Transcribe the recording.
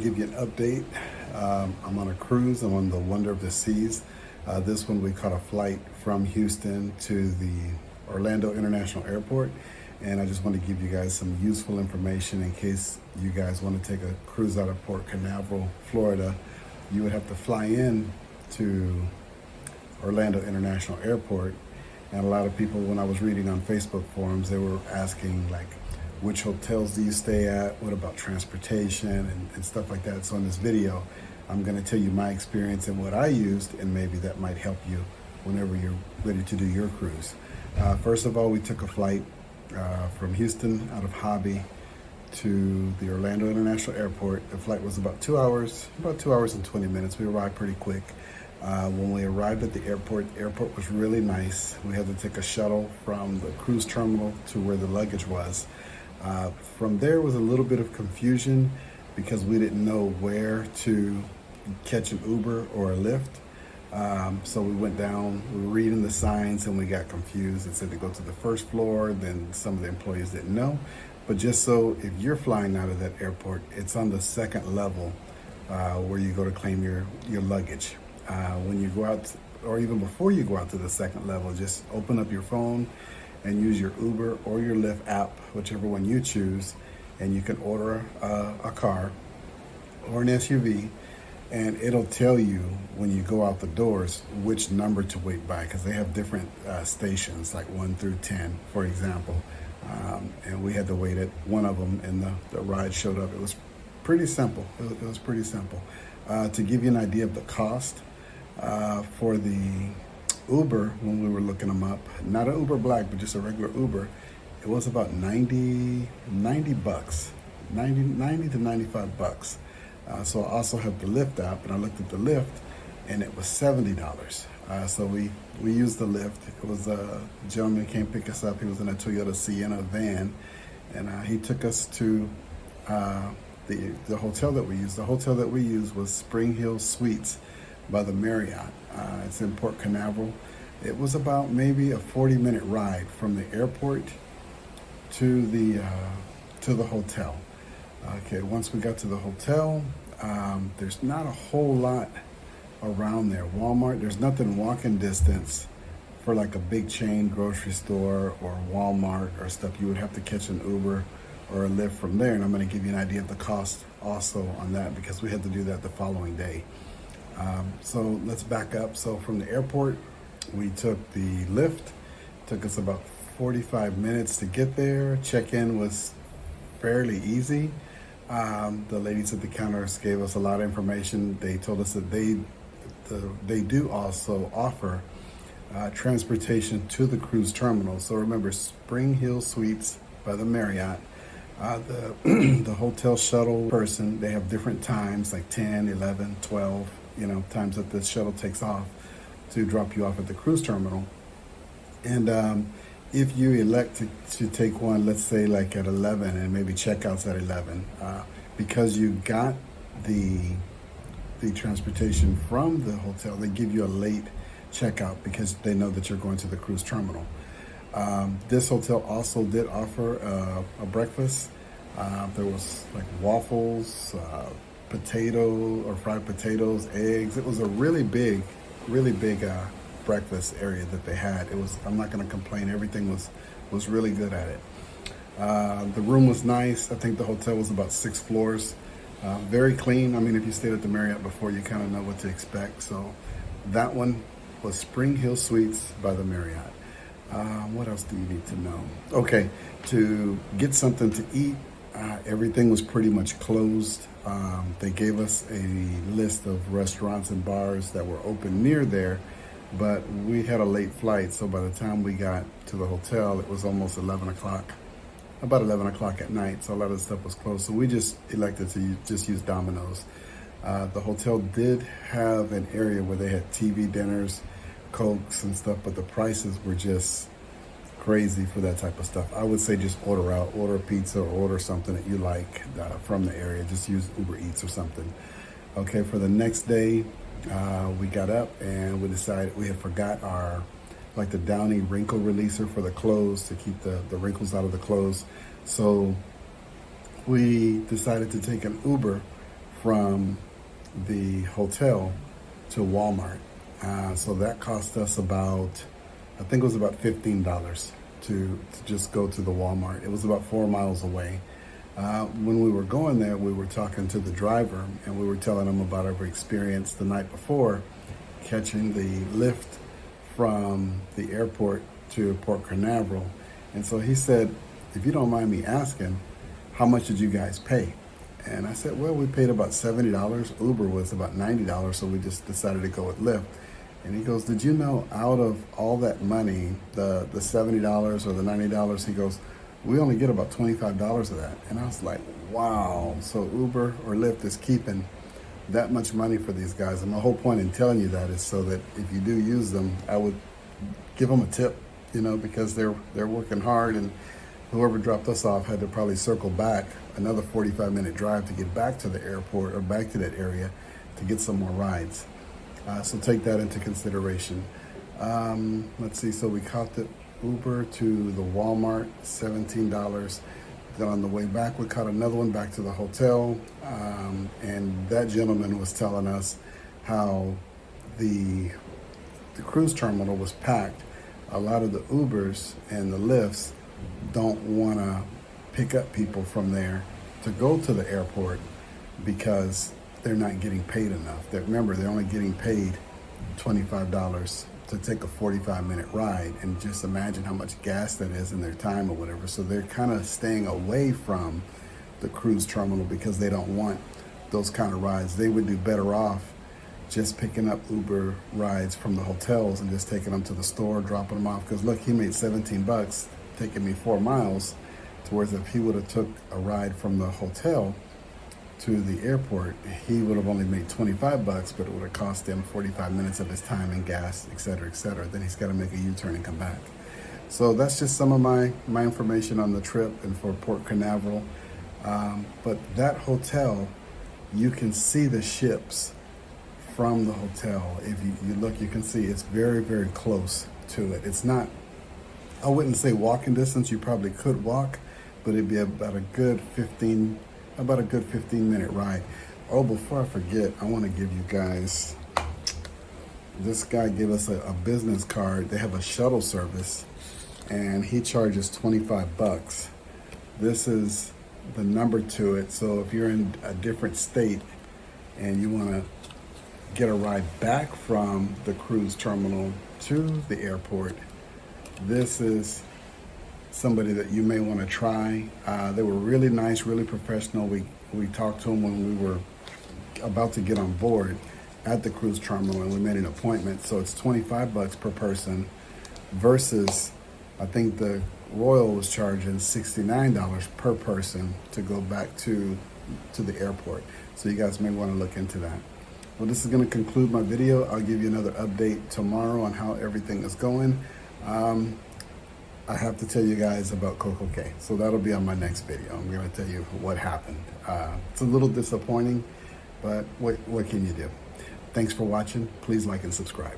give you an update. I'm on a cruise. I'm on the Wonder of the Seas. This one we caught a flight from Houston to the Orlando International Airport. And I just want to give you guys some useful information in case you guys want to take a cruise out of Port Canaveral, Florida. You would have to fly in to Orlando International Airport. And a lot of people, when I was reading on Facebook forums, they were asking like, which hotels do you stay at? What about transportation and stuff like that? So in this video, I'm gonna tell you my experience and what I used, and maybe that might help you whenever you're ready to do your cruise. First of all, we took a flight from Houston out of Hobby to the Orlando International Airport. The flight was about 2 hours and 20 minutes. We arrived pretty quick. When we arrived at the airport was really nice. We had to take a shuttle from the cruise terminal to where the luggage was. From there was a little bit of confusion because we didn't know where to catch an Uber or a Lyft. So we went down, we were reading the signs and we got confused. It said to go to the first floor, then some of the employees didn't know. But just so if you're flying out of that airport, it's on the second level where you go to claim your luggage. When you go out, or even before you go out to the second level, just open up your phone and use your Uber or your Lyft app, whichever one you choose, and you can order a car or an SUV, and it'll tell you when you go out the doors which number to wait by, because they have different stations, like 1 through 10, for example. And we had to wait at one of them, and the ride showed up. It was pretty simple. It was pretty simple. To give you an idea of the cost, for the Uber, when we were looking them up, not an Uber Black, but just a regular Uber, it was about 90 bucks, 90 to 95 bucks. So I also have the Lyft app, and I looked at the Lyft, and it was $70. So we used the Lyft. It was a gentleman came pick us up. He was in a Toyota Sienna van, and he took us to the hotel that we used. The hotel that we used was SpringHill Suites by the Marriott. It's in Port Canaveral. It was about maybe a 40-minute ride from the airport to the hotel. Okay, once we got to the hotel, there's not a whole lot around there. Walmart, there's nothing walking distance for like a big chain grocery store or Walmart or stuff. You would have to catch an Uber or a Lyft from there, and I'm going to give you an idea of the cost also on that, because we had to do that the following day. So let's back up. So from the airport, we took the Lyft. Took us about 45 minutes to get there. Check-in was fairly easy. The ladies at the counters gave us a lot of information. They told us that they do also offer transportation to the cruise terminal. So remember, SpringHill Suites by the Marriott. The hotel shuttle person, they have different times, like 10, 11, 12, times that the shuttle takes off to drop you off at the cruise terminal. And if you elect to take one, let's say like at 11, and maybe checkouts at 11, because you got the transportation from the hotel, they give you a late checkout because they know that you're going to the cruise terminal. This hotel also did offer a breakfast. There was like waffles, potato or fried potatoes, eggs. It was a really big breakfast area that they had. It was, I'm not going to complain. Everything was really good at it. The room was nice. I think the hotel was about 6 floors. Very clean. I mean, if you stayed at the Marriott before, you kind of know what to expect. So that one was SpringHill Suites by the Marriott. What else do you need to know? Okay, to get something to eat, everything was pretty much closed. They gave us a list of restaurants and bars that were open near there, but we had a late flight, so by the time we got to the hotel, it was almost 11 o'clock, about 11 o'clock at night, so a lot of the stuff was closed. So we just elected to just use Domino's. The hotel did have an area where they had TV dinners, Cokes and stuff, but the prices were just crazy for that type of stuff. I would say just order out, order a pizza or order something that you like from the area. Just use Uber Eats or something. Okay, for the next day, we got up and we decided we had forgot our, like the Downy wrinkle releaser for the clothes to keep the wrinkles out of the clothes. So we decided to take an Uber from the hotel to Walmart. So that cost us about, I think it was about $15 to just go to the Walmart. It was about 4 miles away. When we were going there, we were talking to the driver and we were telling him about our experience the night before catching the Lyft from the airport to Port Canaveral. And so he said, if you don't mind me asking, how much did you guys pay? And I said, well, we paid about $70. Uber was about $90, so we just decided to go with Lyft. And he goes, did you know out of all that money, the $70 or the $90, he goes, we only get about $25 of that. And I was like, wow. So Uber or Lyft is keeping that much money for these guys. And my whole point in telling you that is so that if you do use them, I would give them a tip, you know, because they're working hard, and whoever dropped us off had to probably circle back another 45-minute drive to get back to the airport or back to that area to get some more rides. So take that into consideration. Let's see, so we caught the Uber to the Walmart, $17. Then on the way back, we caught another one back to the hotel. And that gentleman was telling us how the cruise terminal was packed. A lot of the Ubers and the Lyfts don't want to pick up people from there to go to the airport because they're not getting paid enough. Remember, they're only getting paid $25 to take a 45-minute ride, and just imagine how much gas that is in their time or whatever. So they're kind of staying away from the cruise terminal because they don't want those kind of rides. They would do better off just picking up Uber rides from the hotels and just taking them to the store, dropping them off. Because look, he made 17 bucks taking me 4 miles, to whereas if he would have took a ride from the hotel to the airport, he would have only made 25 bucks, but it would have cost him 45 minutes of his time and gas, et cetera, et cetera. Then he's got to make a U-turn and come back. So that's just some of my information on the trip and for Port Canaveral. But that hotel, you can see the ships from the hotel. If you look, you can see it's very, very close to it. It's not, I wouldn't say walking distance. You probably could walk, but it'd be about a good 15-minute ride. Oh, before I forget, I want to give you guys, this guy gave us a business card. They have a shuttle service, and he charges 25 bucks. This is the number to it. So if you're in a different state and you want to get a ride back from the cruise terminal to the airport, this is somebody that you may want to try. They were really nice, really professional. We talked to them when we were about to get on board at the cruise terminal, and we made an appointment. So it's 25 bucks per person versus, I think the Royal was charging $69 per person to go back to the airport. So you guys may want to look into that. Well, this is going to conclude my video. I'll give you another update tomorrow on how everything is going. I have to tell you guys about Coco Cay, so that'll be on my next video. I'm going to tell you what happened. It's a little disappointing, but what can you do? Thanks for watching. Please like and subscribe.